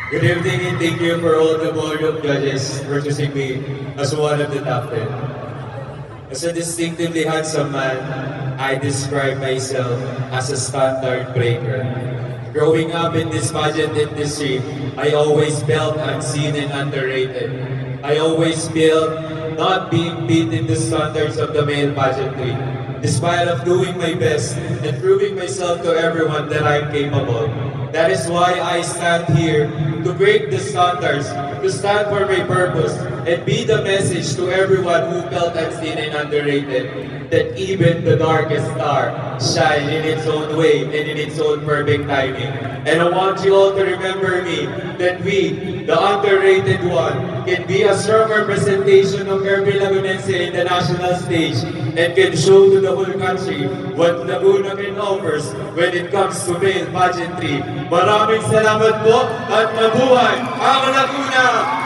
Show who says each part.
Speaker 1: Good evening and thank you for all the board of judges for choosing me as one of the top 10. As a distinctively handsome man, I describe myself as a standard breaker. Growing up in this pageant industry, I always felt unseen and underrated. I always felt not being beat in the standards of the male pageantry, despite of doing my best and proving myself to everyone that I'm capable. That is why I stand here to break the standards, to stand for my purpose, and be the message to everyone who felt unseen and underrated that even the darkest star shines in its own way and in its own perfect timing. And I want you all to remember me that we, the underrated one, can be a strong representation of every Lagunense in the national stage and can show to the whole country what Laguna can offers when it comes to male pageantry. Maraming salamat po at mabuhay ang Laguna!